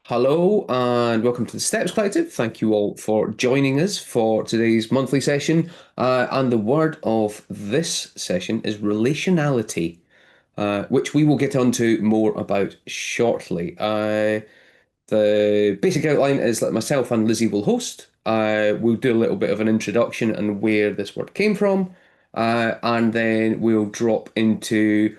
Hello and welcome to the Steps Collective. Thank you all for joining us for today's monthly session. And the word of this session is relationality, which we will get onto more about shortly. The basic outline is that myself and Lizzie will host. We'll do a little bit of an introduction and where this word came from, and then we'll drop into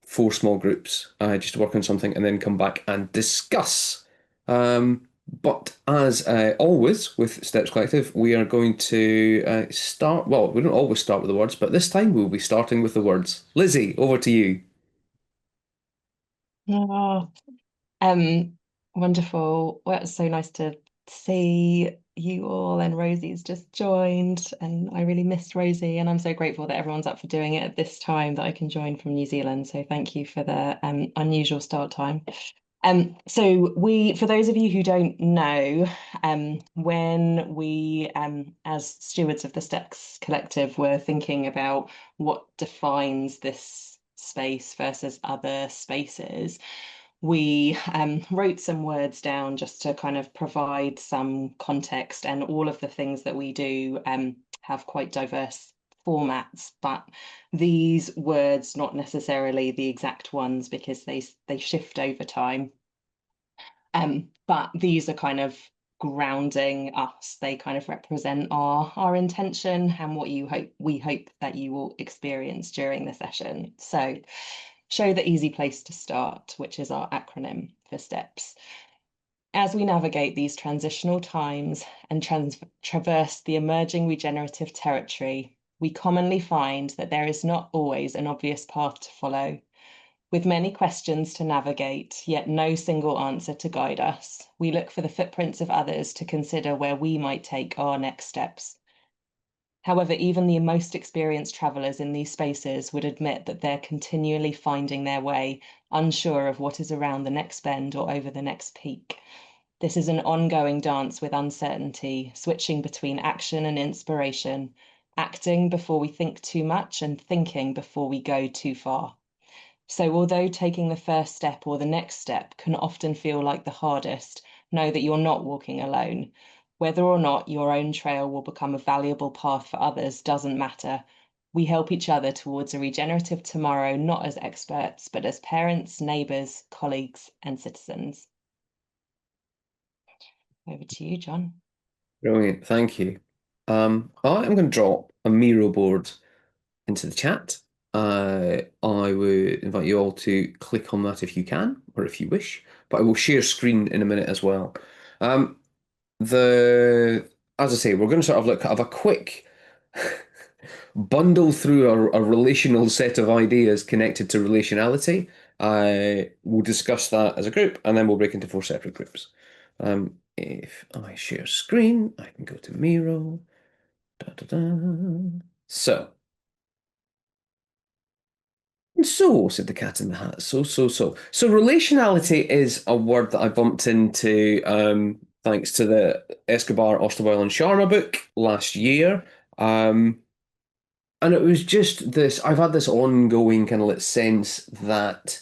four small groups just to work on something and then come back and discuss. But as always with Steps Collective, we are going to start. Well, we don't always start with the words, but this time we'll be starting with the words. Lizzie, over to you. Oh, um, wonderful. Well, it's so nice to see you all, and Rosie's just joined, and I really missed Rosie, and I'm so grateful that everyone's up for doing it at this time that I can join from New Zealand. So thank you for the unusual start time. For those of you who don't know, when we, as stewards of the Steps Collective, were thinking about what defines this space versus other spaces, we wrote some words down just to kind of provide some context, and all of the things that we do have quite diverse formats, but these words not necessarily the exact ones because they shift over time. But these are kind of grounding us. They kind of represent our intention and what we hope that you will experience during the session. So show the easy place to start, which is our acronym for STEPS. As we navigate these transitional times and traverse the emerging regenerative territory, we commonly find that there is not always an obvious path to follow. With many questions to navigate, yet no single answer to guide us, we look for the footprints of others to consider where we might take our next steps. However, even the most experienced travelers in these spaces would admit that they're continually finding their way, unsure of what is around the next bend or over the next peak. This is an ongoing dance with uncertainty, switching between action and inspiration, acting before we think too much and thinking before we go too far. So, although taking the first step or the next step can often feel like the hardest, know that you're not walking alone. Whether or not your own trail will become a valuable path for others doesn't matter. We help each other towards a regenerative tomorrow, not as experts, but as parents, neighbours, colleagues, and citizens. Over to you, John. Brilliant, thank you. I am going to drop a Miro board into the chat. I would invite you all to click on that if you can, or if you wish, but I will share screen in a minute as well. Um, the as I say, we're going to sort of look have a quick bundle through a relational set of ideas connected to relationality. I will discuss that as a group, and then we'll break into four separate groups. If I share screen, I can go to Miro. Da, da, da. So, said the cat in the hat. So, relationality is a word that I bumped into thanks to the Escobar, Osterwile, and Sharma book last year. And it was just this, I've had this ongoing kind of sense that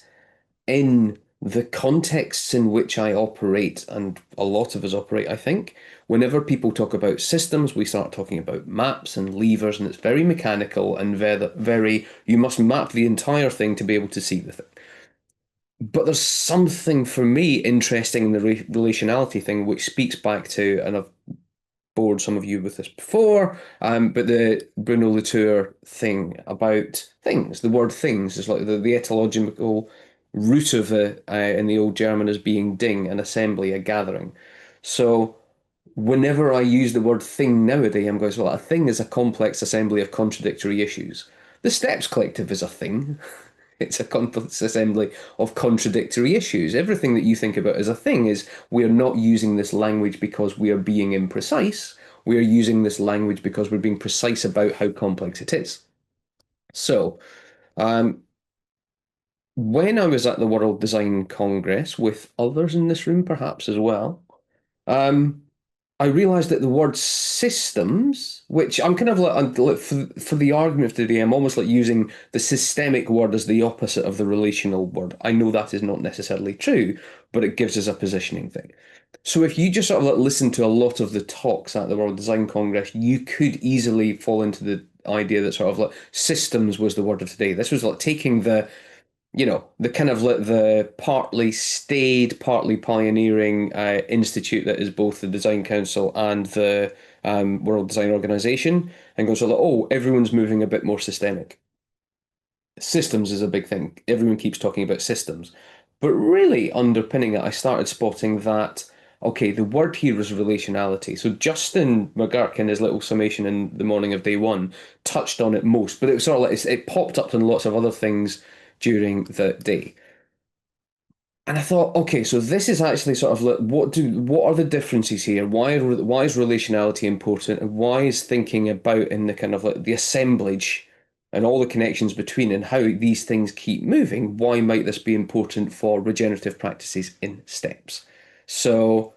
in the contexts in which I operate, and a lot of us operate, I think, whenever people talk about systems, we start talking about maps and levers, and it's very mechanical and very, you must map the entire thing to be able to see the thing. But there's something for me interesting in the relationality thing, which speaks back to, and I've bored some of you with this before, but the Bruno Latour thing about things, the word things is like the etymological root of it in the old German as being ding, an assembly, a gathering. So whenever I use the word thing nowadays, I'm going, well, a thing is a complex assembly of contradictory issues. The Steps Collective is a thing. It's a complex assembly of contradictory issues. Everything that you think about as a thing is we are not using this language because we are being imprecise. We are using this language because we're being precise about how complex it is. So, um, when I was at the World Design Congress with others in this room, perhaps as well, um, I realized that the word systems, which I'm kind of like for the argument of today, I'm almost like using the systemic word as the opposite of the relational word. I know that is not necessarily true, but it gives us a positioning thing. So if you just sort of like listen to a lot of the talks at the World Design Congress, you could easily fall into the idea that sort of like systems was the word of today. This was like taking the kind of like the partly staid, partly pioneering institute that is both the Design Council and the World Design Organization, and goes like, oh, everyone's moving a bit more systemic. Systems is a big thing. Everyone keeps talking about systems, but really underpinning it, I started spotting that. Okay, the word here is relationality. So Justin McGurk in his little summation in the morning of day one touched on it most, but it was sort of like it popped up in lots of other things during the day. And I thought, okay, so this is actually sort of like what are the differences here? Why is relationality important, and why is thinking about in the kind of like the assemblage and all the connections between and how these things keep moving? Why might this be important for regenerative practices in steps? So,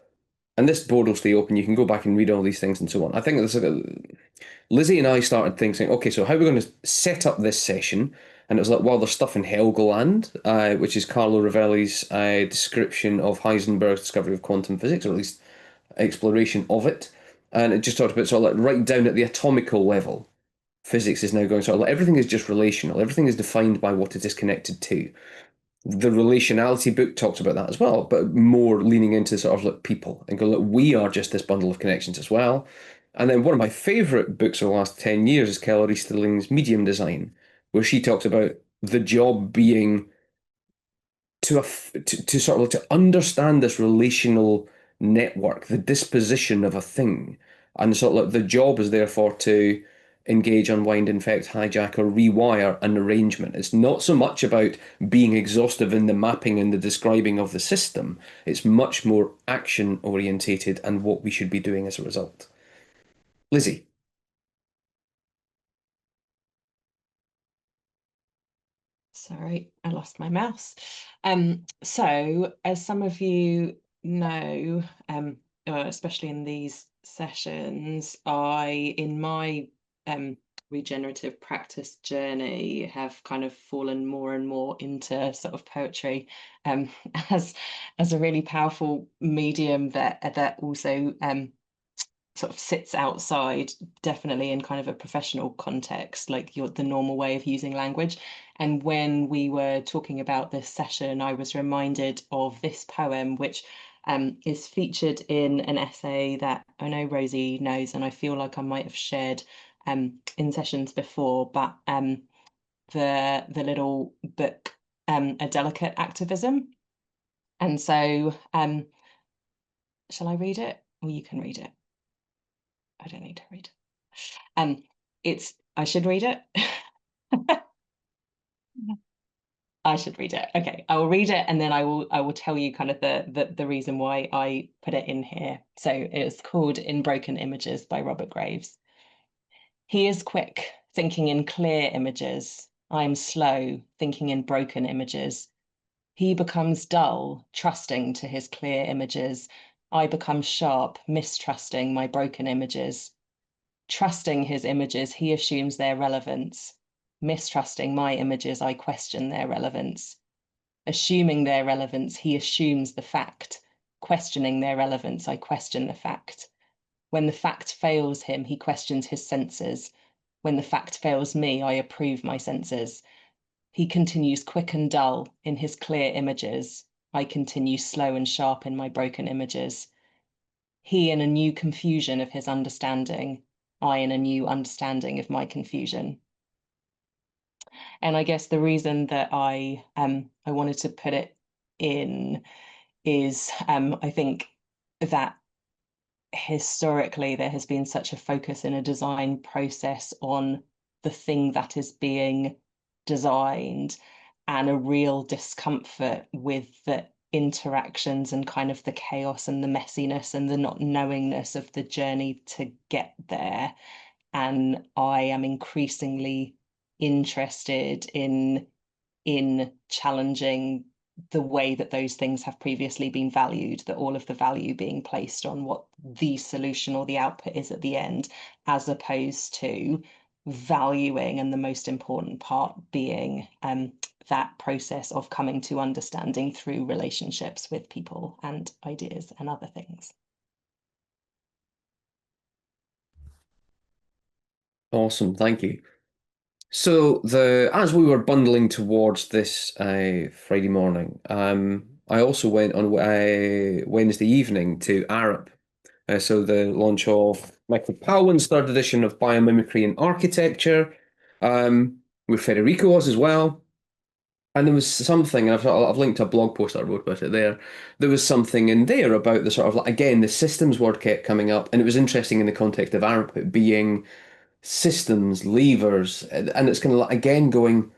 and this board will stay open. You can go back and read all these things and so on. I think Lizzie and I started thinking, okay, so how are we going to set up this session? And it was like, well, there's stuff in Helgoland, which is Carlo Rovelli's description of Heisenberg's discovery of quantum physics, or at least exploration of it. And it just talked about sort of like right down at the atomical level. Physics is now going sort of like everything is just relational. Everything is defined by what it is connected to. The relationality book talks about that as well, but more leaning into sort of like people and go, look, we are just this bundle of connections as well. And then one of my favorite books of the last 10 years is Kelly Stilling's Medium Design, where she talks about the job being to sort of like to understand this relational network, the disposition of a thing, and sort of like the job is therefore to engage, unwind, infect, hijack, or rewire an arrangement. It's not so much about being exhaustive in the mapping and the describing of the system. It's much more action orientated and what we should be doing as a result. Lizzie. Sorry, I lost my mouse. So as some of you know, especially in these sessions, in my regenerative practice journey, have kind of fallen more and more into sort of poetry, um, as as a really powerful medium that also sort of sits outside, definitely in kind of a professional context, like the normal way of using language. And when we were talking about this session, I was reminded of this poem, which is featured in an essay that I know Rosie knows, and I feel like I might have shared in sessions before, but the little book, A Delicate Activism. And so, shall I read it, or you can read it? I don't need to read. Um, I should read it. I should read it. Okay, I will read it and then I will tell you kind of the reason why I put it in here. So it's called In Broken Images by Robert Graves. He is quick, thinking in clear images. I am slow, thinking in broken images. He becomes dull, trusting to his clear images. I become sharp, mistrusting my broken images. Trusting his images, he assumes their relevance. Mistrusting my images, I question their relevance. Assuming their relevance, he assumes the fact. Questioning their relevance, I question the fact. When the fact fails him, he questions his senses. When the fact fails me, I approve my senses. He continues quick and dull in his clear images. I continue slow and sharp in my broken images. He in a new confusion of his understanding, I in a new understanding of my confusion. And I guess the reason that I wanted to put it in is I think that historically there has been such a focus in a design process on the thing that is being designed, and a real discomfort with the interactions and kind of the chaos and the messiness and the not knowingness of the journey to get there. And I am increasingly interested in challenging the way that those things have previously been valued, that all of the value being placed on what the solution or the output is at the end, as opposed to valuing and the most important part being that process of coming to understanding through relationships with people and ideas and other things. Awesome, thank you. So as we were bundling towards this Friday morning, I also went on Wednesday evening to Arup. So the launch of Michael Palwin's third edition of Biomimicry in Architecture, where Federico was as well. And there was something, and I've linked to a blog post that I wrote about it there. There was something in there about the sort of, like, again, the systems word kept coming up, and it was interesting in the context of Arup, it being systems, levers, and it's kind of like, again, going,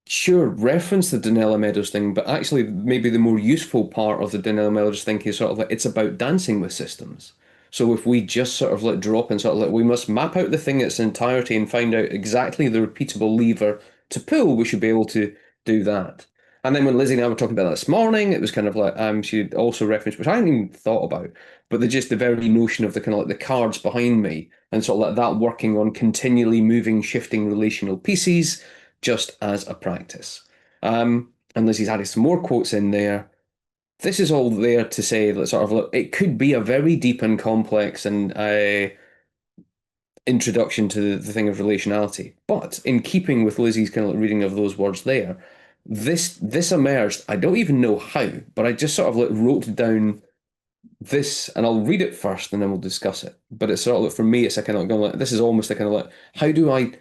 sure, reference the Donella Meadows thing, but actually, maybe the more useful part of the Donella Meadows thing is sort of like it's about dancing with systems. So if we just sort of like drop in, sort of like we must map out the thing in its entirety and find out exactly the repeatable lever to pull, we should be able to do that. And then when Lizzie and I were talking about that this morning, it was kind of like she also referenced, which I hadn't even thought about, but the very notion of the kind of like the cards behind me and sort of like that working on continually moving, shifting relational pieces just as a practice. And Lizzie's added some more quotes in there. This is all there to say that sort of it could be a very deep and complex and introduction to the thing of relationality. But in keeping with Lizzie's kind of reading of those words there, this emerged. I don't even know how, but I just sort of like wrote down this, and I'll read it first, and then we'll discuss it. But it's sort of like, for me, it's a kind of going like, this is almost a kind of like, how do I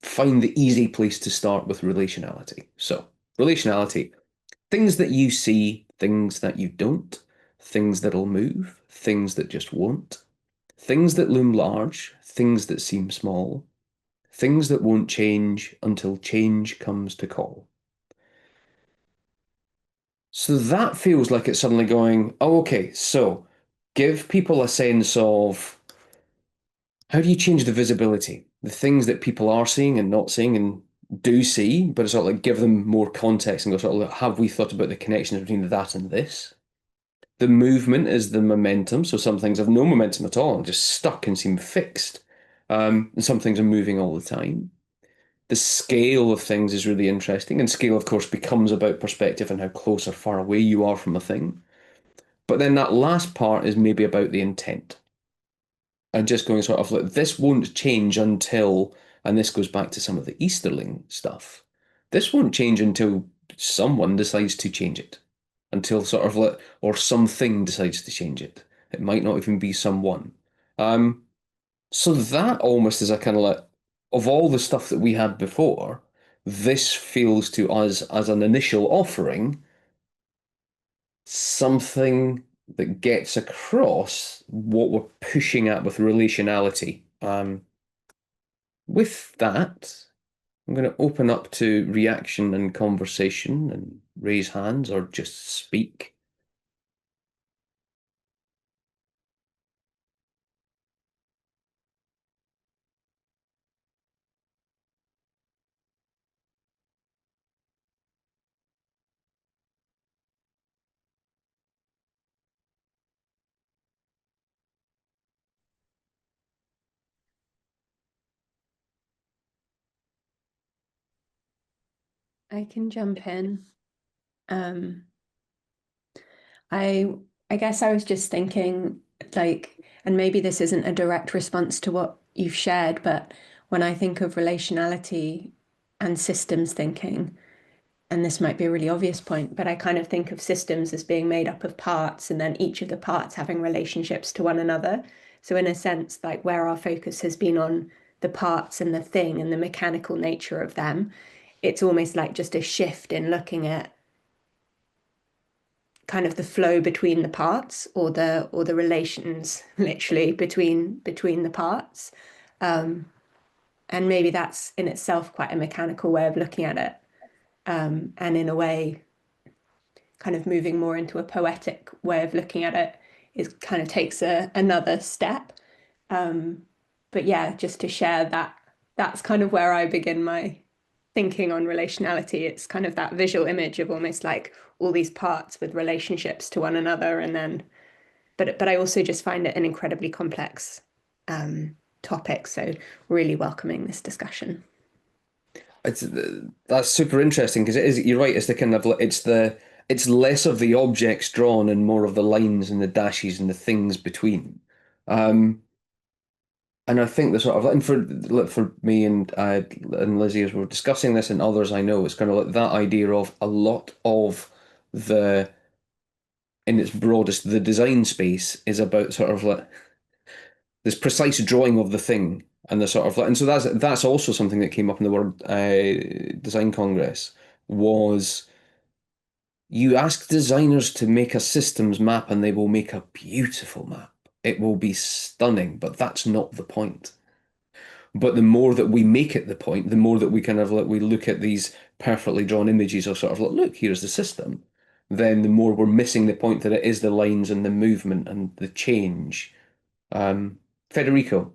find the easy place to start with relationality? So, relationality, things that you see, things that you don't, things that'll move, things that just won't, things that loom large, things that seem small, things that won't change until change comes to call. So that feels like it's suddenly going, oh, okay, so give people a sense of how do you change the visibility? The things that people are seeing and not seeing and do see, but it's sort of like give them more context and go sort of like, have we thought about the connections between that and this? The movement is the momentum. So some things have no momentum at all and just stuck and seem fixed. And some things are moving all the time. The scale of things is really interesting. And scale, of course, becomes about perspective and how close or far away you are from a thing. But then that last part is maybe about the intent. And just going sort of like, this won't change until, and this goes back to some of the Easterling stuff. This won't change until someone decides to change it, until sort of like, or something decides to change it. It might not even be someone. Um, so that almost is a kind of like, of all the stuff that we had before, this feels to us as an initial offering something that gets across what we're pushing at with relationality. With that, I'm going to open up to reaction and conversation and raise hands or just speak. I can jump in. Um, I I guess I was just thinking, like, and maybe this isn't a direct response to what you've shared, but when I think of relationality and systems thinking, and this might be a really obvious point, but I kind of think of systems as being made up of parts and then each of the parts having relationships to one another. So in a sense, like where our focus has been on the parts and the thing and the mechanical nature of them, it's almost like just a shift in looking at kind of the flow between the parts or the relations literally between the parts. And maybe that's in itself quite a mechanical way of looking at it. And in a way, kind of moving more into a poetic way of looking at it is kind of takes another step. But yeah, just to share that, that's kind of where I begin thinking on relationality, it's kind of that visual image of almost like all these parts with relationships to one another, and then, but I also just find it an incredibly complex topic. So really welcoming this discussion. It's that's super interesting because it is. You're right. It's the kind of it's less of the objects drawn and more of the lines and the dashes and the things between. Um, and I think the sort of and for me and Lizzie as we're discussing this and others I know, it's kind of like that idea of a lot of the in its broadest the design space is about sort of like this precise drawing of the thing and the sort of and so that's also something that came up in the World Design Congress was you ask designers to make a systems map and they will make a beautiful map. It will be stunning, but that's not the point. But the more that we make it the point, the more that we kind of like we look at these perfectly drawn images of sort of like, look, here's the system, then the more we're missing the point that it is the lines and the movement and the change. Federico.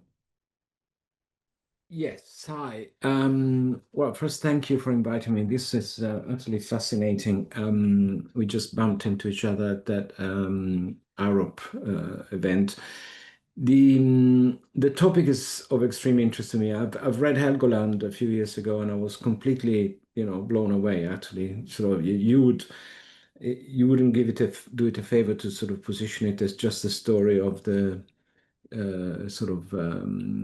Yes, hi. Well, first, thank you for inviting me. This is absolutely fascinating. We just bumped into each other at that Arup event. The topic is of extreme interest to me. I've read Helgoland a few years ago, and I was completely, blown away. Actually, so you wouldn't do it a favor to sort of position it as just a story of the sort of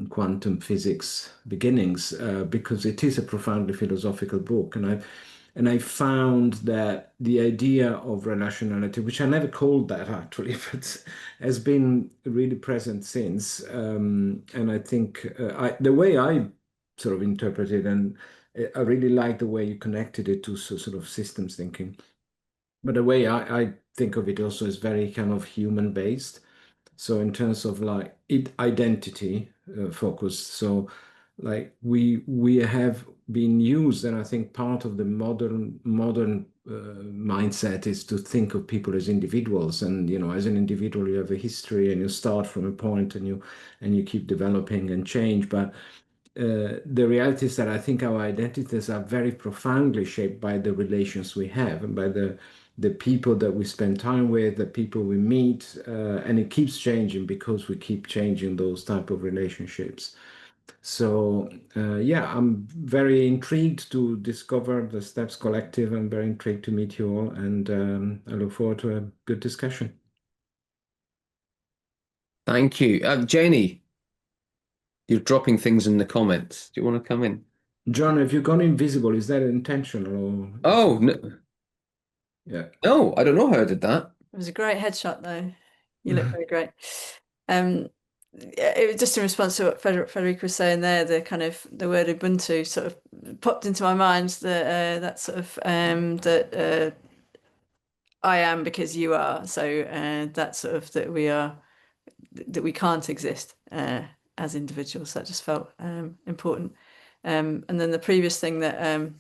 quantum physics beginnings, because it is a profoundly philosophical book, and I found that the idea of relationality, which I never called that actually, but has been really present since. And I think the way I sort of interpret it, and I really like the way you connected it to sort of systems thinking. But the way I think of it also is very kind of human based. So in terms of like identity focused, so like we have been used, and I think part of the modern mindset is to think of people as individuals, and as an individual you have a history and you start from a point and you keep developing and change, but the reality is that I think our identities are very profoundly shaped by the relations we have and by the people that we spend time with, the people we meet, and it keeps changing because we keep changing those type of relationships. So yeah, I'm very intrigued to discover the Steps Collective. I'm very intrigued to meet you all, and I look forward to a good discussion. Thank you. Jenny, you're dropping things in the comments. Do you want to come in? John, have you gone invisible? Is that intentional or Oh, no, yeah? no, I don't know how I did that. It was a great headshot, though. You look very great. It was just in response to what Federico was saying there. The kind of the word Ubuntu sort of popped into my mind. That sort of that I am because you are. So that sort of that we can't exist as individuals. That just felt important. And then the previous thing that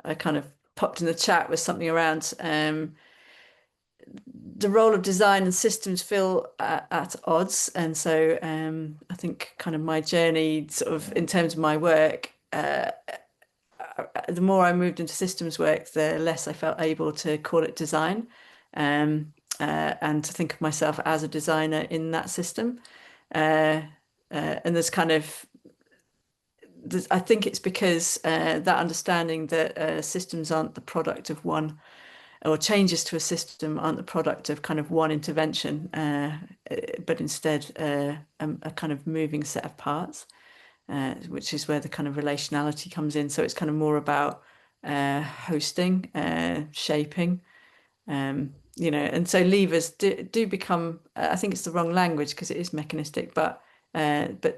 I kind of popped in the chat was something around the role of design and systems feel at odds. And so I think kind of my journey sort of in terms of my work, the more I moved into systems work, the less I felt able to call it design and to think of myself as a designer in that system. And there's kind of, I think it's because that understanding that systems aren't the product of one, or changes to a system aren't the product of kind of one intervention, but instead a kind of moving set of parts, which is where the kind of relationality comes in. So it's kind of more about hosting, shaping, and so levers do become, I think it's the wrong language because it is mechanistic, but the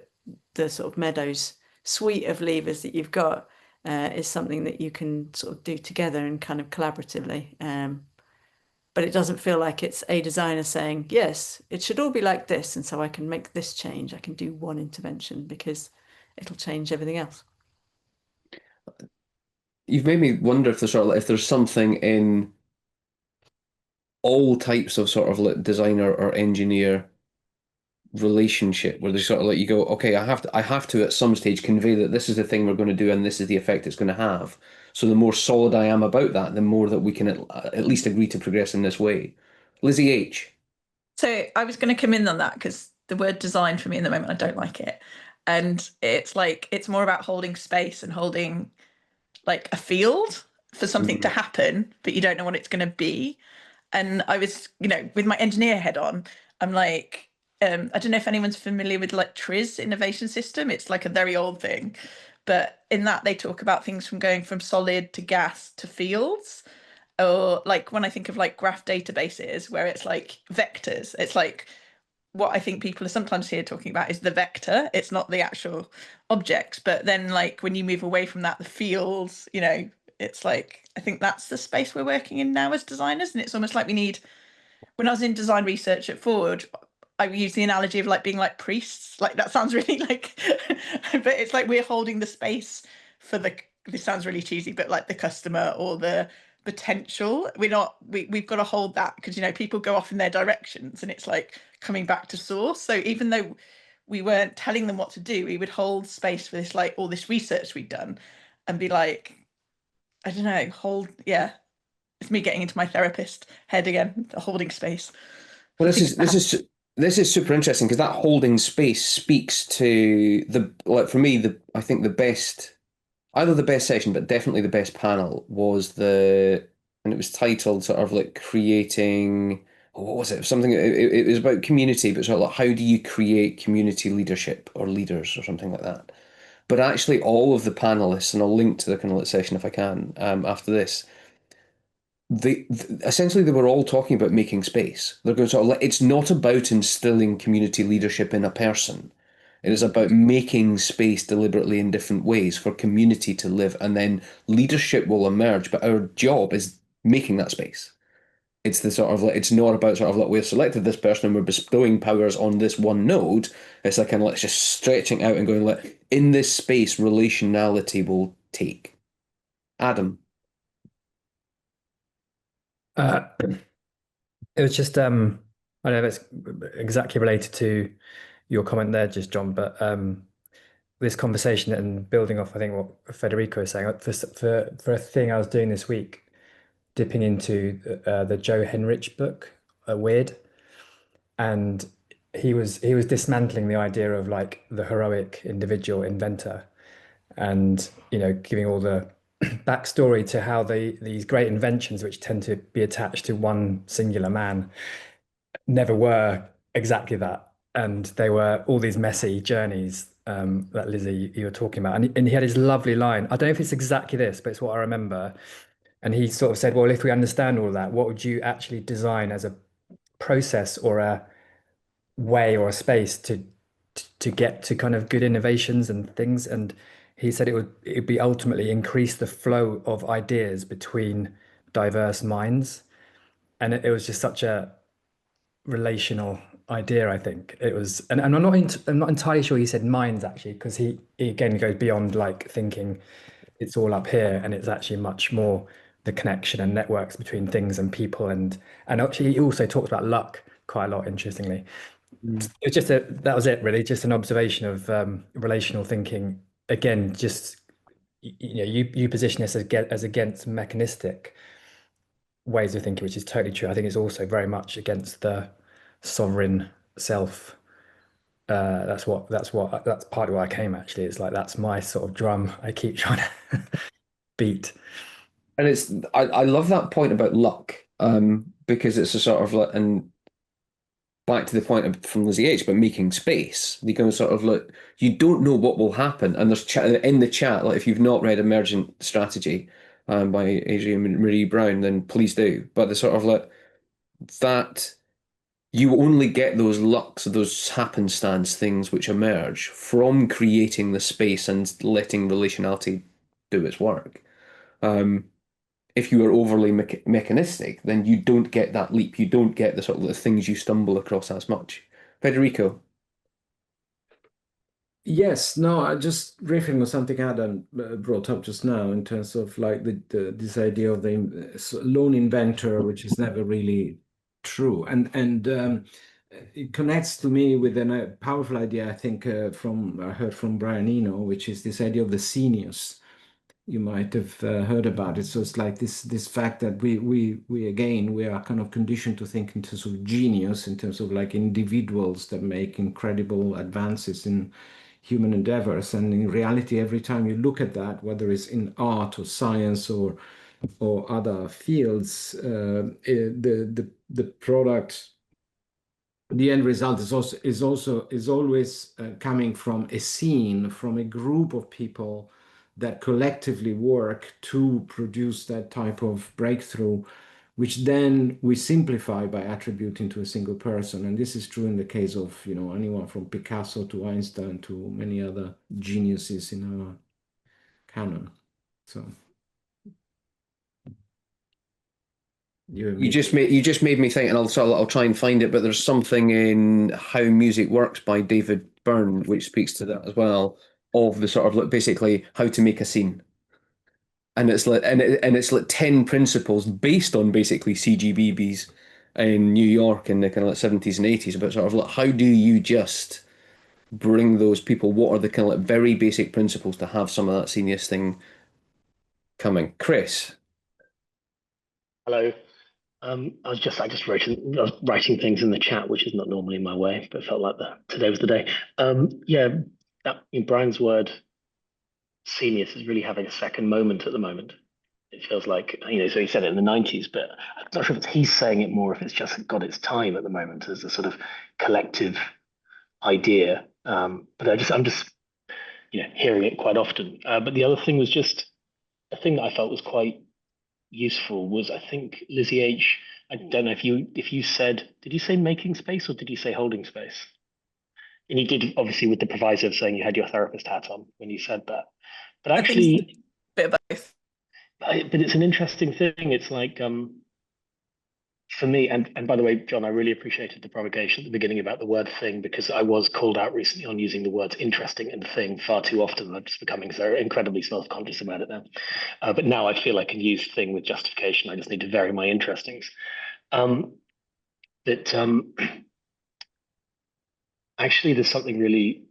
sort of Meadows suite of levers that you've got is something that you can sort of do together and kind of collaboratively. But it doesn't feel like it's a designer saying, yes, it should all be like this. And so I can make this change. I can do one intervention because it'll change everything else. You've made me wonder if if there's something in all types of sort of like designer or engineer relationship where they sort of let you go, okay, I have to at some stage convey that this is the thing we're going to do and this is the effect it's going to have. So the more solid I am about that, the more that we can at least agree to progress in this way. Lizzie H. So I was going to come in on that because the word design for me in the moment, I don't like it. And it's like, it's more about holding space and holding like a field for something to happen, but you don't know what it's going to be. And I was, with my engineer head on, I'm like, I don't know if anyone's familiar with like TRIZ innovation system. It's like a very old thing, but in that they talk about things from going from solid to gas to fields. Or like when I think of like graph databases where it's like vectors, it's like what I think people are sometimes here talking about is the vector. It's not the actual object. But then like when you move away from that, the fields, it's like, I think that's the space we're working in now as designers. And it's almost like we need, when I was in design research at Ford, I use the analogy of like being like priests. Like that sounds really like, but it's like we're holding the space for this sounds really cheesy, but like the customer or the potential. We've got to hold that because, people go off in their directions and it's like coming back to source. So even though we weren't telling them what to do, we would hold space for this, like all this research we'd done and be like, I don't know, it's me getting into my therapist head again, holding space. Well, this is super interesting because that holding space speaks to for me, I think the best, either the best session, but definitely the best panel was and it was titled sort of like creating, what was it? Something, it was about community, but sort of like how do you create community leadership or leaders or something like that. But actually all of the panelists, and I'll link to the kind of session if I can, after this, essentially they were all talking about making space. They're going sort of it's not about instilling community leadership in a person. It is about making space deliberately in different ways for community to live, and then leadership will emerge. But our job is making that space. It's the sort of it's not about sort of like we've selected this person and we're bestowing powers on this one node. It's like kind of just stretching out and going in this space, relationality will take. Adam. It was just I don't know if it's exactly related to your comment there, just John, but this conversation and building off, I think what Federico is saying for a thing I was doing this week, dipping into the Joe Henrich book, Weird, and he was dismantling the idea of like the heroic individual inventor, and giving all the backstory to how these great inventions, which tend to be attached to one singular man, never were exactly that, and they were all these messy journeys that Lizzie you were talking about, and he had his lovely line. I don't know if it's exactly this, but it's what I remember. And he sort of said, well, if we understand all that, what would you actually design as a process or a way or a space to get to kind of good innovations and things? And he said it would be ultimately increase the flow of ideas between diverse minds. And it was just such a relational idea, I think. It was, and I'm not entirely sure he said minds actually, because he again goes beyond like thinking it's all up here, and it's actually much more the connection and networks between things and people, and actually he also talks about luck quite a lot, interestingly. It's just that was it really, just an observation of relational thinking. Again, just you position this as against mechanistic ways of thinking, which is totally true. I think it's also very much against the sovereign self. That's part of why I came actually. It's like that's my sort of drum I keep trying to beat. And I love that point about luck, because it's a sort of and back to the point from Lizzie H, but making space. You can sort of you don't know what will happen, and there's in the chat, like if you've not read Emergent Strategy, by Adrienne Marie Brown, then please do. But the sort of that you only get those lucks, those happenstance things which emerge from creating the space and letting relationality do its work. If you are overly mechanistic, then you don't get that leap. You don't get the sort of things you stumble across as much. Federico. Yes, no, I just riffing on something Adam brought up just now in terms of like this idea of the lone inventor, which is never really true. And it connects to me with a powerful idea, I think, I heard from Brian Eno, which is this idea of the seniors. You might have heard about it. So it's like this fact that we are kind of conditioned to think in terms of genius, in terms of like individuals that make incredible advances in human endeavors. And in reality, every time you look at that, whether it's in art or science or other fields, the product, the end result is always coming from a scene, from a group of people that collectively work to produce that type of breakthrough, which then we simplify by attributing to a single person. And this is true in the case of, anyone from Picasso to Einstein to many other geniuses in our canon. So You just made me think, and I'll try and find it. But there's something in How Music Works by David Byrne which speaks to that as well, of the sort of like basically how to make a scene, and it's like 10 principles based on basically CGBBs in New York in the kind of like 70s and 80s, about sort of like how do you just bring those people? What are the kind of like very basic principles to have some of that genius thing coming? Chris. Hello. I was writing things in the chat, which is not normally my way, but felt like today was the day. Yeah, in Brian's word, Senius is really having a second moment at the moment. It feels like, so he said it in the 90s, but I'm not sure if he's saying it more, if it's just got its time at the moment as a sort of collective idea. But I'm just hearing it quite often. But the other thing was just a thing that I felt was quite useful was, I think, Lizzie H. I don't know if you said, did you say making space or did you say holding space? And you did, obviously, with the proviso of saying you had your therapist hat on when you said that. But actually, bit of both. But it's an interesting thing. It's like, for me, and by the way, John, I really appreciated the provocation at the beginning about the word thing, because I was called out recently on using the words interesting and thing far too often. I'm just becoming so incredibly self-conscious about it now. But now I feel I can use thing with justification. I just need to vary my interestings. Actually, there's something really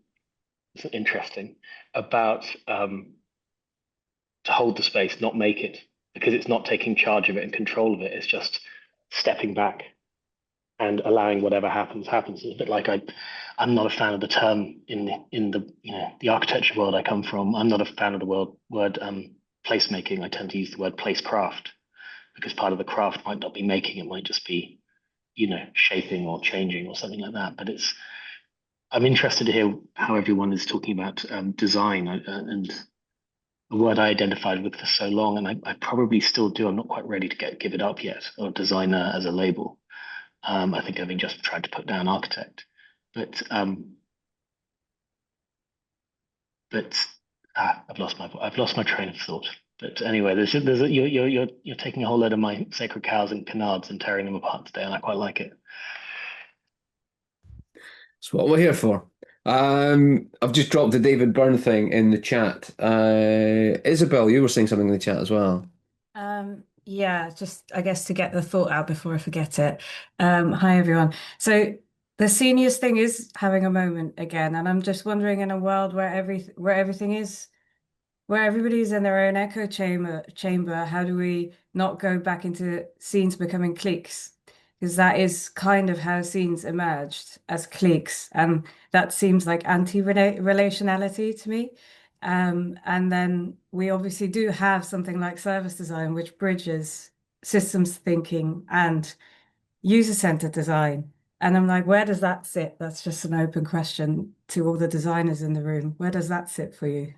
interesting about to hold the space, not make it, because it's not taking charge of it and control of it. It's just stepping back and allowing whatever happens. It's a bit like I'm not a fan of the term in the architecture world I come from. I'm not a fan of the word placemaking. I tend to use the word placecraft, because part of the craft might not be making, it might just be shaping or changing or something like that. But I'm interested to hear how everyone is talking about design, and a word I identified with for so long, and I probably still do. I'm not quite ready to give it up yet, or designer as a label. I think having just tried to put down architect, but I've lost my train of thought. But anyway, you're taking a whole load of my sacred cows and canards and tearing them apart today, and I quite like it. That's what we're here for. I've just dropped the David Byrne thing in the chat. Isabel, you were saying something in the chat as well. Yeah, just I guess to get the thought out before I forget it. Hi everyone. So the seniors thing is having a moment again, and I'm just wondering, in a world where everything is, where everybody's in their own echo chamber, how do we not go back into scenes becoming cliques? Because that is kind of how scenes emerged, as cliques, and that seems like anti-relationality to me. And then we obviously do have something like service design, which bridges systems thinking and user-centered design. And I'm like, where does that sit? That's just an open question to all the designers in the room. Where does that sit for you?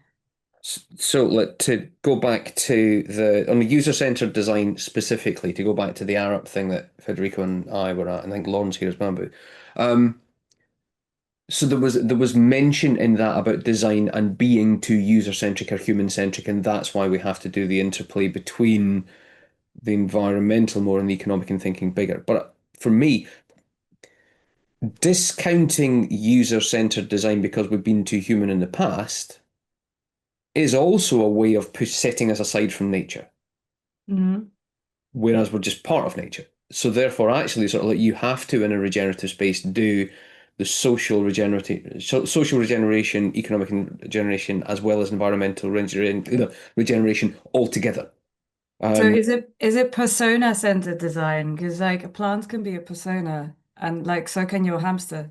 So to go back to on the user-centered design specifically, to go back to the Arab thing that Federico and I were at, and I think Lauren's here as Bamboo. So there was mention in that about design and being too user-centric or human-centric, and that's why we have to do the interplay between the environmental more and the economic and thinking bigger. But for me, discounting user-centered design because we've been too human in the past is also a way of setting us aside from nature. Mm-hmm. Whereas we're just part of nature. so therefore, actually, sort of like you have to in a regenerative space do the social regeneration, economic regeneration, as well as environmental regeneration all together. So is it persona centered design? Because like a plant can be a persona, and like so can your hamster.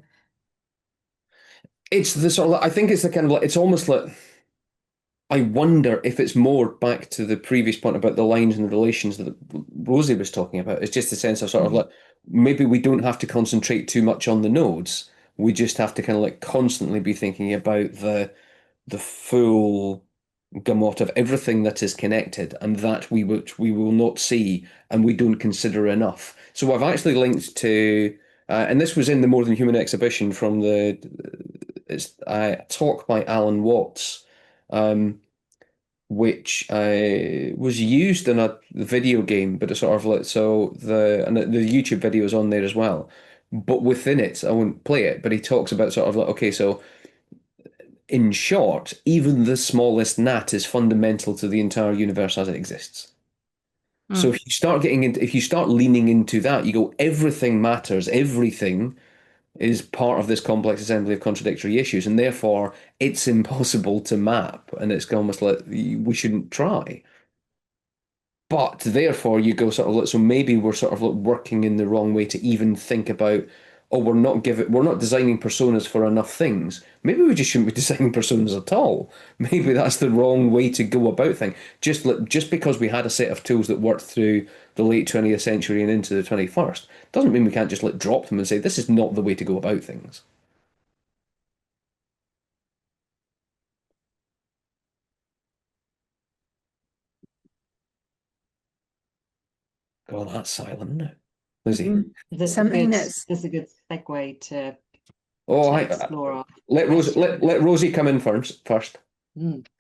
It's the sort of I think it's the kind of like it's almost like I wonder if it's more back to the previous point about the lines and the relations that Rosie was talking about. It's just a sense of sort of like maybe we don't have to concentrate too much on the nodes. We just have to kind of like constantly be thinking about the full gamut of everything that is connected and that which we will not see and we don't consider enough. So I've actually linked to, and this was in the More Than Human exhibition from it's a talk by Alan Watts, which was used in a video game, but it's sort of like so the YouTube video is on there as well. But within it, I won't play it, but he talks about sort of like, okay, so in short, even the smallest gnat is fundamental to the entire universe as it exists. So if you start if you start leaning into that, you go, everything matters, everything is part of this complex assembly of contradictory issues, and therefore it's impossible to map, and it's almost like we shouldn't try. But therefore, you go sort of like, so maybe we're sort of like working in the wrong way to even think about, oh, we're not designing personas for enough things. Maybe we just shouldn't be designing personas at all. Maybe that's the wrong way to go about things. Just because we had a set of tools that worked through the late 20th century and into the 21st, doesn't mean we can't just like drop them and say this is not the way to go about things. God, that's silent, isn't it? Lizzie. There's Something there's a good segue to Oh, explore our let question. Rosie come in first.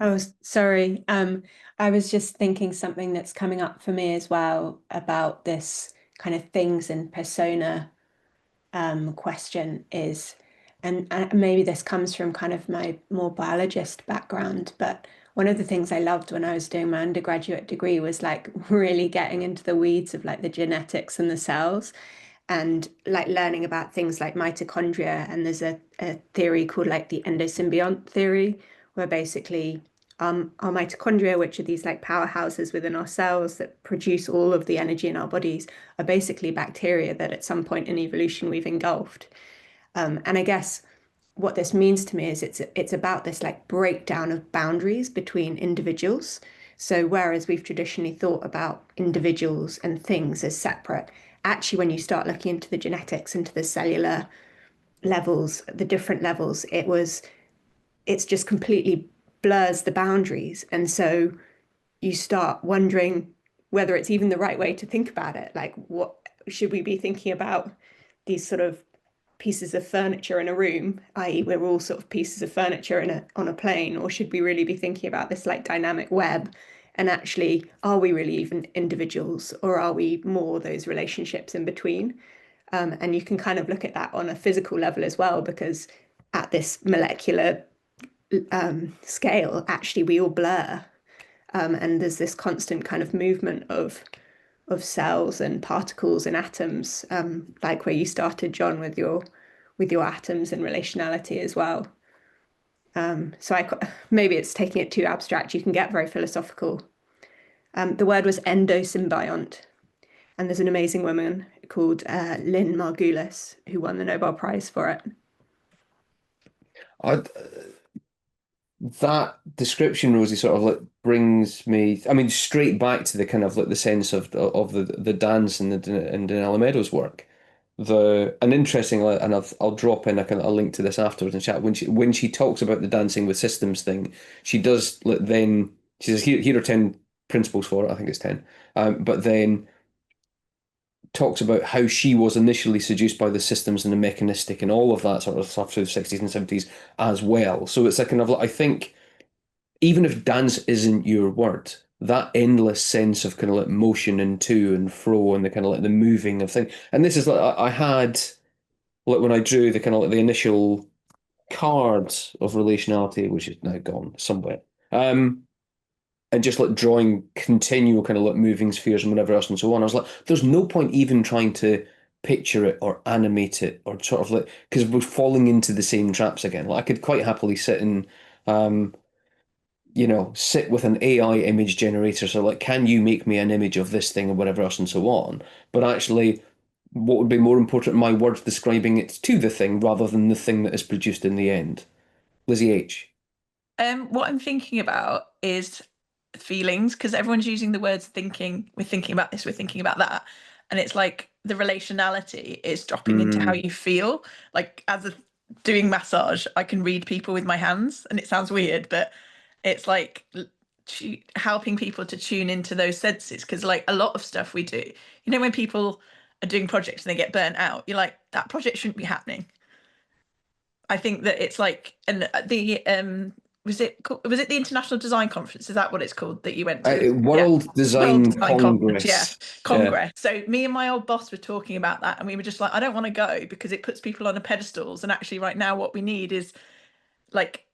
Oh, sorry. I was just thinking something that's coming up for me as well about this kind of things and persona question is, and maybe this comes from kind of my more biologist background, but one of the things I loved when I was doing my undergraduate degree was like really getting into the weeds of like the genetics and the cells and like learning about things like mitochondria. And there's a theory called like the endosymbiont theory, where basically our mitochondria, which are these like powerhouses within our cells that produce all of the energy in our bodies, are basically bacteria that at some point in evolution we've engulfed. And I guess what this means to me is it's about this like breakdown of boundaries between individuals. So whereas we've traditionally thought about individuals and things as separate, actually when you start looking into the genetics, into the cellular levels, the different levels, it's just completely blurs the boundaries. And so you start wondering whether it's even the right way to think about it. Like, what should we be thinking about these sort of pieces of furniture in a room, i.e., we're all sort of pieces of furniture on a plane, or should we really be thinking about this like dynamic web? And actually, are we really even individuals, or are we more those relationships in between? And you can kind of look at that on a physical level as well, because at this molecular scale, actually, we all blur. And there's this constant kind of movement of cells and particles and atoms, like where you started, John, with your atoms and relationality as well. So maybe it's taking it too abstract. You can get very philosophical. The word was endosymbiont, and there's an amazing woman called Lynn Margulis who won the Nobel Prize for it. That description, Rosie, sort of like brings me, I mean, straight back to the kind of like the sense of the dance and Danella Meadows' work. An interesting, and I'll drop in a link to this afterwards in chat. When she talks about the dancing with systems thing, she does then she says here are 10 principles for it. I think it's 10, but then talks about how she was initially seduced by the systems and the mechanistic and all of that sort of stuff through the 60s and 70s as well. So it's a kind of like, I think even if dance isn't your word, that endless sense of kind of like motion and to and fro and the kind of like the moving of things. And this is like I had like when I drew the kind of like the initial cards of relationality, which is now gone somewhere. and just like drawing continual kind of like moving spheres and whatever else and so on. I was like, there's no point even trying to picture it or animate it or sort of like, because we're falling into the same traps again. Like I could quite happily sit and sit with an AI image generator. So like, can you make me an image of this thing or whatever else and so on? But actually, what would be more important, my words describing it to the thing rather than the thing that is produced in the end. Lizzie H. What I'm thinking about is feelings, because everyone's using the words thinking, we're thinking about this, we're thinking about that. And it's like the relationality is dropping into how you feel. Like doing massage, I can read people with my hands, and it sounds weird, but it's like helping people to tune into those senses. Because like a lot of stuff we do, when people are doing projects and they get burnt out, you're like, that project shouldn't be happening. I think that it's like, and was it the International Design Conference? Is that what it's called that you went to? World Design Conference, yeah, Congress. Congress. So me and my old boss were talking about that, and we were just like, I don't want to go because it puts people on a pedestals. And actually, right now, what we need is like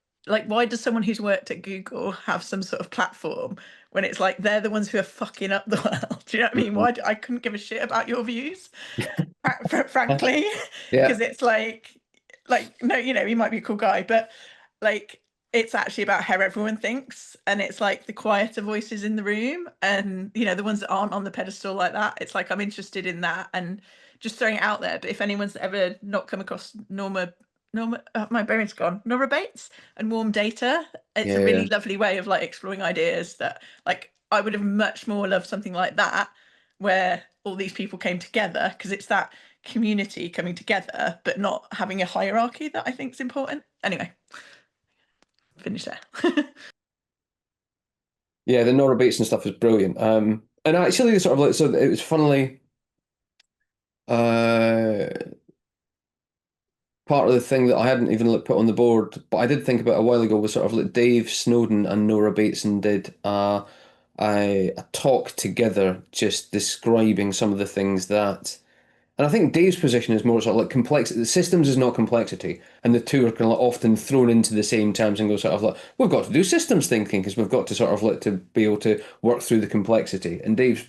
why does someone who's worked at Google have some sort of platform when it's like they're the ones who are fucking up the world? Do you know what I mean? Why I couldn't give a shit about your views, frankly, because it's like no, he might be a cool guy, but like it's actually about how everyone thinks, and it's like the quieter voices in the room, and the ones that aren't on the pedestal like that. It's like I'm interested in that and just throwing it out there. But if anyone's ever not come across my brain's gone. Nora Bates and Warm Data. It's a really lovely way of like exploring ideas that like I would have much more loved something like that, where all these people came together, because it's that community coming together, but not having a hierarchy that I think is important. Anyway, finish there. Yeah, the Nora Bates and stuff is brilliant. And actually, sort of like, so it was funnily part of the thing that I hadn't even put on the board, but I did think about a while ago, was sort of like Dave Snowden and Nora Bateson did a talk together, just describing some of the things that. And I think Dave's position is more sort of like complexity. The systems is not complexity, and the two are kind of like often thrown into the same terms and go sort of like, we've got to do systems thinking because we've got to sort of like to be able to work through the complexity. And Dave's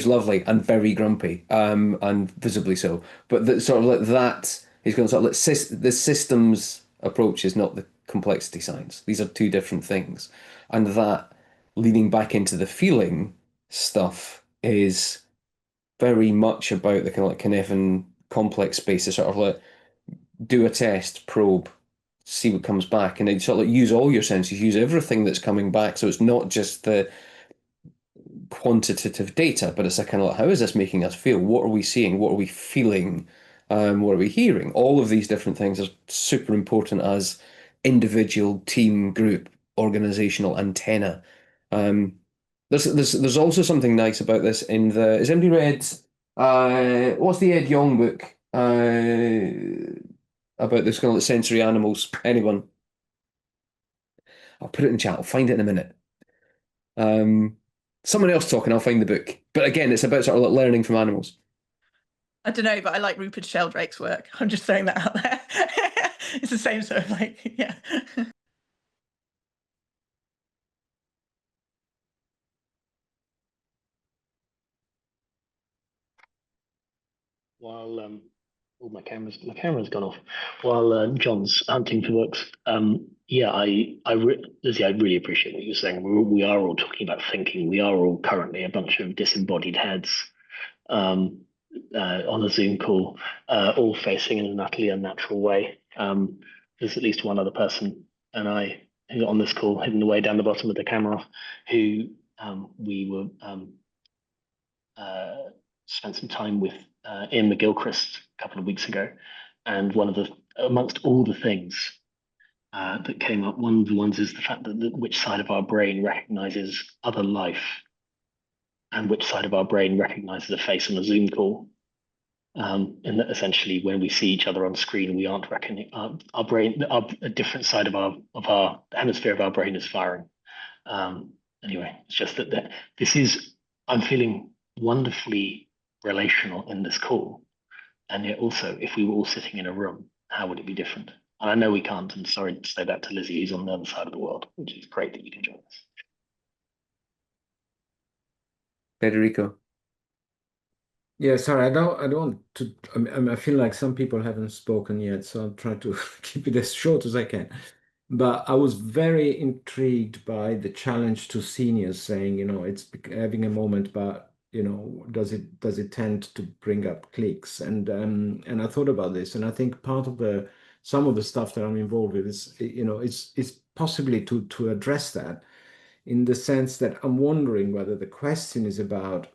lovely and very grumpy, and visibly so. But that sort of like that, he's going to sort of like the systems approach is not the complexity science. These are two different things, and that leading back into the feeling stuff is very much about the kind of like Cynefin complex space to sort of like do a test, probe, see what comes back, and then sort of like use all your senses, use everything that's coming back. So it's not just the quantitative data, but it's a kind of like, how is this making us feel? What are we seeing? What are we feeling? What are we hearing? All of these different things are super important as individual, team, group, organizational antenna. There's also something nice about this in the. Has anybody read what's the Ed Yong book about this kind of like sensory animals? Anyone? I'll put it in chat. I'll find it in a minute. Someone else talking, I'll find the book. But again, it's about sort of like learning from animals. I don't know, but I like Rupert Sheldrake's work. I'm just throwing that out there. It's the same sort of like, yeah. While my camera's gone off. While John's hunting for books, Lizzie, I really appreciate what you're saying. We are all talking about thinking. We are all currently a bunch of disembodied heads on a Zoom call, all facing in an utterly unnatural way. There's at least one other person and I who on this call, hidden away down the bottom of the camera, who we were spent some time with Ian McGilchrist a couple of weeks ago, and amongst all the things that came up, one of the ones is the fact that which side of our brain recognizes other life, and which side of our brain recognizes a face on a Zoom call. And that essentially, when we see each other on screen, we aren't reckoning our brain. A different side of our hemisphere of our brain is firing. Anyway, it's just that this is. I'm feeling wonderfully relational in this call, and yet also, if we were all sitting in a room, how would it be different? And I know we can't. And sorry to say that to Lizzie, who's on the other side of the world, which is great that you can join us. Federico. Yeah, sorry, I don't want to. I feel like some people haven't spoken yet, so I'll try to keep it as short as I can. But I was very intrigued by the challenge to seniors, saying, it's having a moment, but does it tend to bring up cliques? And I thought about this, and I think part of some of the stuff that I'm involved with is, it's possibly to address that, in the sense that I'm wondering whether the question is about,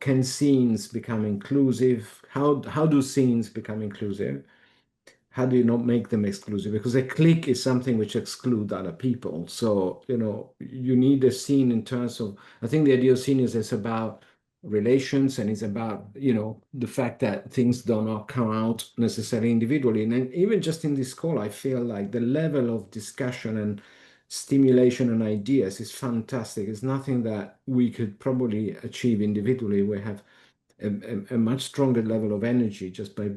can scenes become inclusive? How do scenes become inclusive? How do you not make them exclusive? Because a clique is something which excludes other people. So, you need a scene in terms of, I think the idea of scene is it's about relations, and it's about, the fact that things do not come out necessarily individually. And then even just in this call, I feel like the level of discussion and stimulation and ideas is fantastic. It's nothing that we could probably achieve individually. We have a much stronger level of energy just by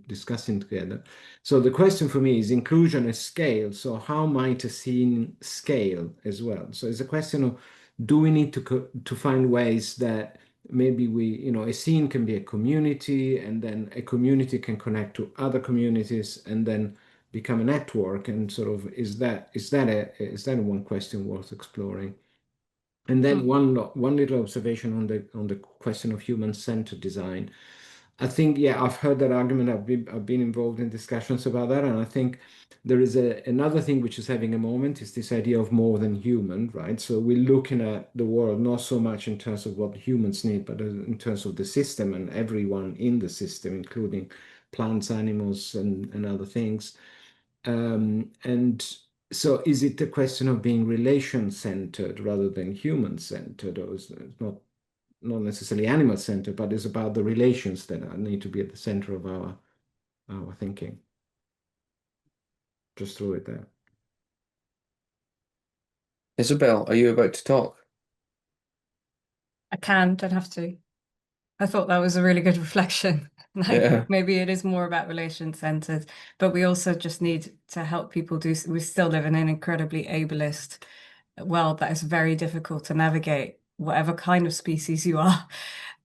discussing together. So the question for me is inclusion as scale. So how might a scene scale as well? So it's a question of, do we need to find ways that maybe a scene can be a community, and then a community can connect to other communities, and then become a network, and sort of is that one question worth exploring? And then one little observation on the question of human-centered design. I think, yeah, I've heard that argument. I've been involved in discussions about that, and I think there is another thing which is having a moment, is this idea of more than human, right? So we're looking at the world not so much in terms of what humans need, but in terms of the system and everyone in the system, including plants, animals, and other things. And so is it a question of being relation-centered rather than human-centered, or is it not necessarily animal-centered, but it's about the relations that need to be at the center of our thinking? Just throw it there. Isabel, are you about to talk? Don't have to. I thought that was a really good reflection. Yeah. Maybe it is more about relation-centered, but we also just need to help people we still live in an incredibly ableist world that is very difficult to navigate, whatever kind of species you are.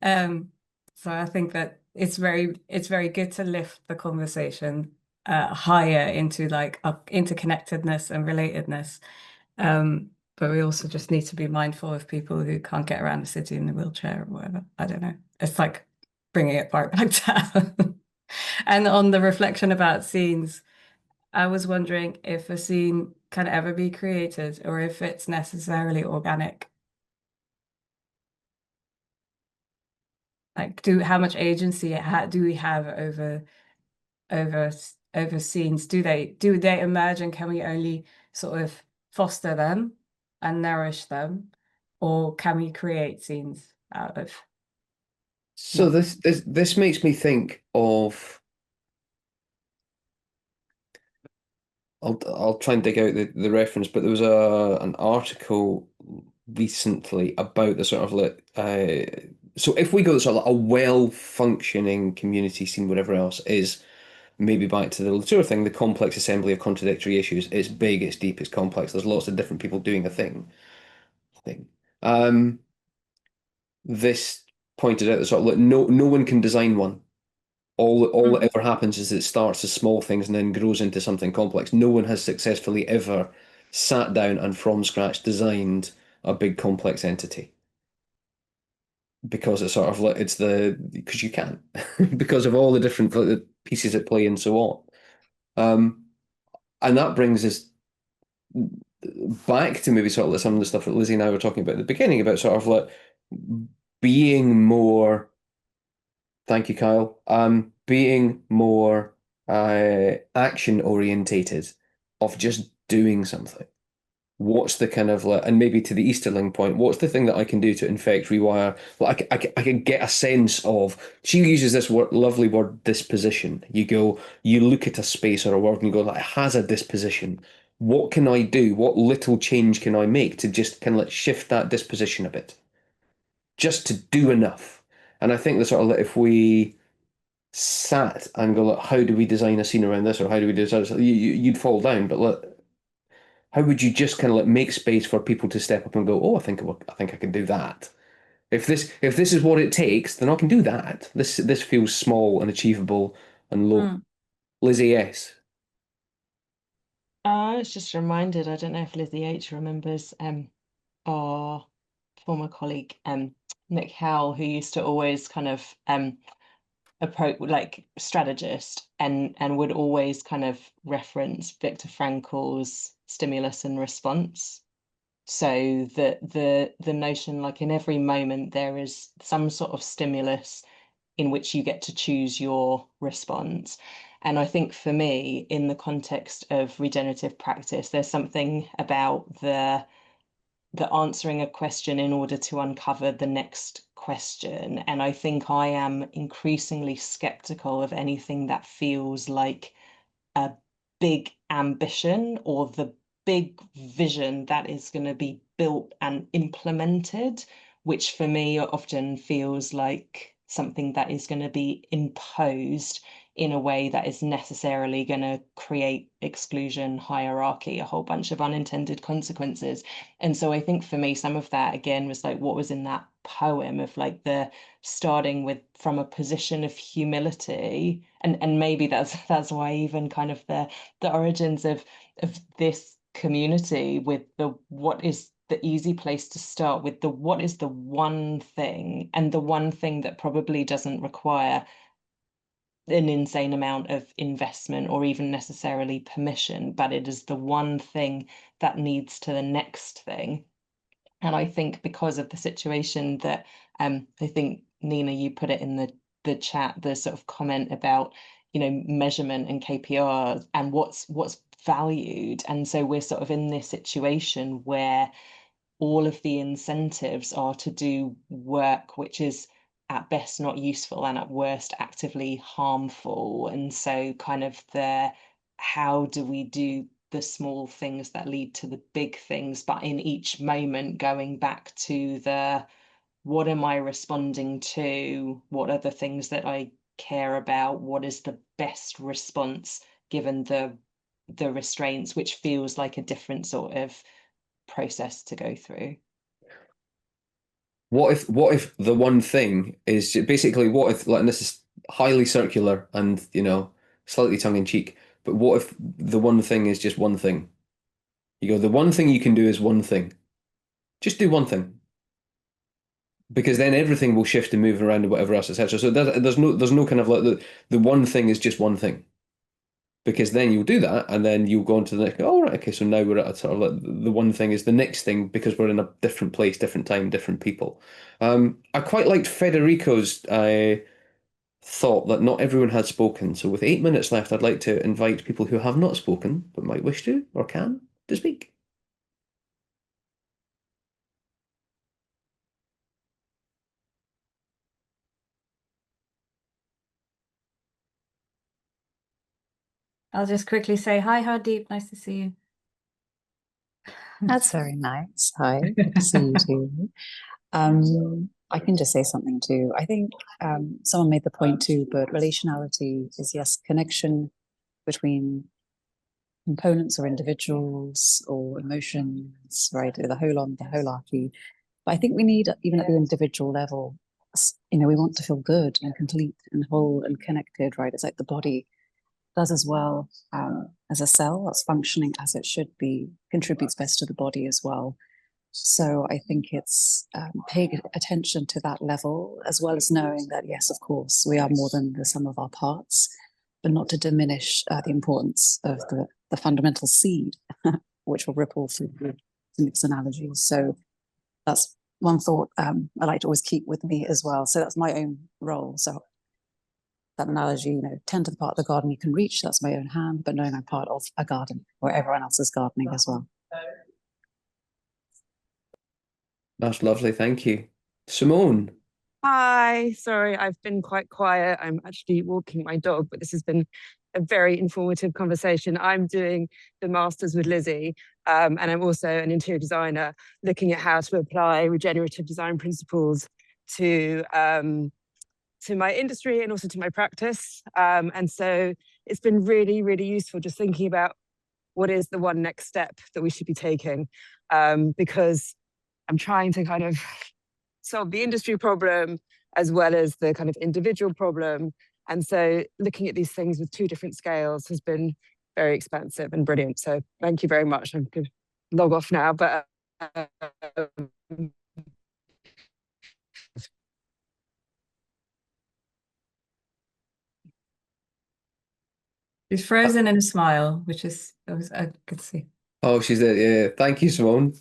So I think that it's very good to lift the conversation higher into like interconnectedness and relatedness. But we also just need to be mindful of people who can't get around the city in the wheelchair or whatever. I don't know. It's like bringing it back down. And on the reflection about scenes, I was wondering if a scene can ever be created, or if it's necessarily organic. Like, how much agency do we have over scenes? Do they emerge, and can we only sort of foster them and nourish them, or can we create scenes out of So nothing? this makes me think of, I'll try and dig out the reference, but there was an article recently about the sort of like so if we go to sort of like a well-functioning community scene, whatever else is, maybe back to the Latour thing, the complex assembly of contradictory issues. It's big, it's deep, it's complex. There's lots of different people doing a thing. This pointed out that sort of like no one can design one. All that ever happens is it starts as small things and then grows into something complex. No one has successfully ever sat down and from scratch designed a big complex entity. Because it's sort of like because you can because of all the different pieces at play and so on. And that brings us back to maybe sort of like some of the stuff that Lizzie and I were talking about at the beginning, about sort of like being more, thank you, Kyle, being more action orientated, of just doing something. What's the kind of like, and maybe to the Easterling point, what's the thing that I can do to infect, rewire? Like I can get a sense of, she uses this lovely word, disposition. You look at a space or a word and you go, that has a disposition. What can I do? What little change can I make to just kind of like shift that disposition a bit? Just to do enough. And I think that sort of like, if we sat and go, like, how do we design a scene around this, or how do we design this? You'd fall down, but look, how would you just kind of like make space for people to step up and go, oh, I think I can do that. If this is what it takes, then I can do that. This feels small and achievable and low. Lizzie, yes. I was just reminded, I don't know if Lizzie H remembers our former colleague Nick Howell, who used to always kind of approach like strategist and would always kind of reference Viktor Frankl's stimulus and response. So the notion, like in every moment there is some sort of stimulus in which you get to choose your response. And I think for me, in the context of regenerative practice, there's something about the answering a question in order to uncover the next question. And I think I am increasingly skeptical of anything that feels like a big ambition or the big vision that is going to be built and implemented, which for me often feels like something that is going to be imposed in a way that is necessarily going to create exclusion, hierarchy, a whole bunch of unintended consequences. And so I think for me, some of that again was like what was in that poem of like the starting with from a position of humility, and maybe that's why even kind of the origins of this community with the what is the easy place to start with the what is the one thing, and the one thing that probably doesn't require an insane amount of investment or even necessarily permission, but it is the one thing that leads to the next thing. And I think because of the situation that I think Nina, you put it in the chat, the sort of comment about, you know, measurement and KPIs and what's valued. And so we're sort of in this situation where all of the incentives are to do work which is at best not useful and at worst actively harmful. And so kind of the how do we do the small things that lead to the big things, but in each moment going back to the what am I responding to, what are the things that I care about, what is the best response given the restraints, which feels like a different sort of process to go through. What if the one thing is basically what if, like, and this is highly circular and, you know, slightly tongue in cheek, but what if the one thing is just one thing? You go, the one thing you can do is one thing. Just do one thing. Because then everything will shift and move around and whatever else, etc. So there's no kind of like the one thing is just one thing. Because then you'll do that, and then you'll go on to the next. Oh, right, okay. So now we're at a sort of like the one thing is the next thing because we're in a different place, different time, different people. I quite liked Federico's thought that not everyone had spoken. So with 8 minutes left, I'd like to invite people who have not spoken but might wish to or can to speak. I'll just quickly say hi, Hardeep. Nice to see you. That's very nice. Hi, good to see you too. I can just say something too. I think someone made the point too, but relationality is, yes, connection between components or individuals or emotions, right? The holarchy. But I think we need, even at the individual level, you know, we want to feel good and complete and whole and connected, right? It's like the body does as well as a cell that's functioning as it should be, contributes best to the body as well. So I think it's paying attention to that level, as well as knowing that, yes, of course, we are more than the sum of our parts, but not to diminish the importance of the fundamental seed, which will ripple through the mixed analogies. So that's one thought I like to always keep with me as well. So that's my own role. So that analogy, you know, tend to the part of the garden you can reach, that's my own hand, but knowing I'm part of a garden where everyone else is gardening as well. That's lovely, thank you. Simone. Hi, sorry, I've been quite quiet. I'm actually walking my dog, but this has been a very informative conversation. I'm doing the Masters with Lizzie, and I'm also an interior designer looking at how to apply regenerative design principles to my industry and also to my practice. And so it's been really, really useful just thinking about what is the one next step that we should be taking, because I'm trying to kind of solve the industry problem as well as the kind of individual problem. And so looking at these things with two different scales has been very expansive and brilliant. So thank you very much. I could log off now, but She's frozen in a smile, which is I could see. Oh, she's there. Yeah. Thank you, Simone.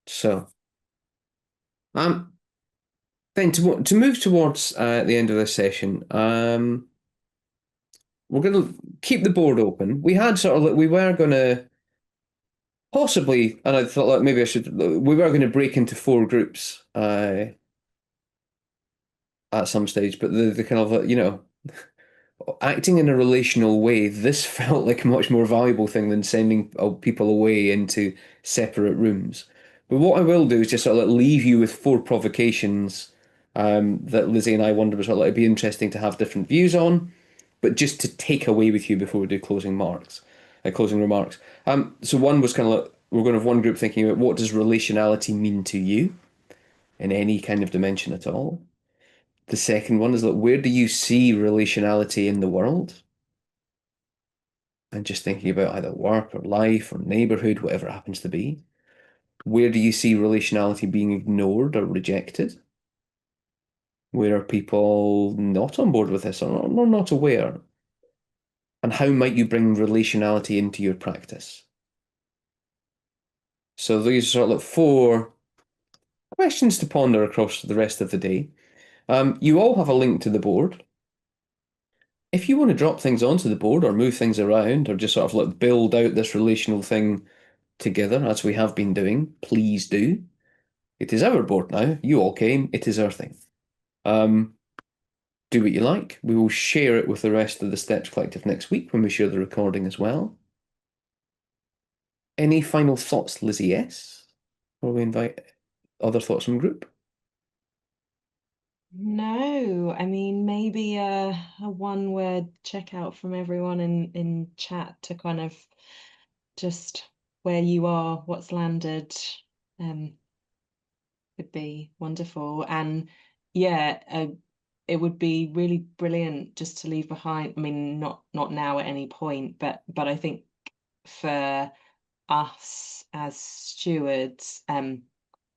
So, then to move towards the end of this session, we're going to keep the board open. We had sort of we were going to possibly, and I thought like maybe I should. We were going to break into 4 groups at some stage, but the kind of acting in a relational way, this felt like a much more valuable thing than sending people away into separate rooms. But what I will do is just sort of leave you with 4 provocations that Lizzie and I wondered was sort of it'd be interesting to have different views on, but just to take away with you before we do closing remarks. So one was kind of like we're going to have one group thinking about what does relationality mean to you in any kind of dimension at all. The second one is like, where do you see relationality in the world? And just thinking about either work or life or neighborhood, whatever it happens to be. Where do you see relationality being ignored or rejected? Where are people not on board with this or not aware? And how might you bring relationality into your practice? So these are sort of like 4 questions to ponder across the rest of the day. You all have a link to the board. If you want to drop things onto the board or move things around or just sort of like build out this relational thing together as we have been doing, please do. It is our board now. You all came. It is our thing. Do what you like. We will share it with the rest of the Steps Collective next week when we share the recording as well. Any final thoughts, Lizzie? Yes? Or we invite other thoughts from group? No, I mean maybe a one-word checkout from everyone in chat to kind of just where you are, what's landed, would be wonderful. And yeah, it would be really brilliant just to leave behind. I mean, not now at any point, but I think for us as stewards,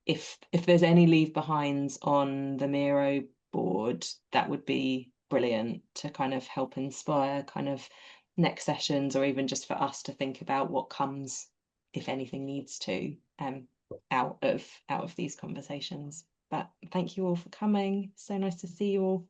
if there's any leave behinds on the Miro board, that would be brilliant to kind of help inspire kind of next sessions, or even just for us to think about what comes, if anything needs to, out of these conversations. But thank you all for coming. So nice to see you all.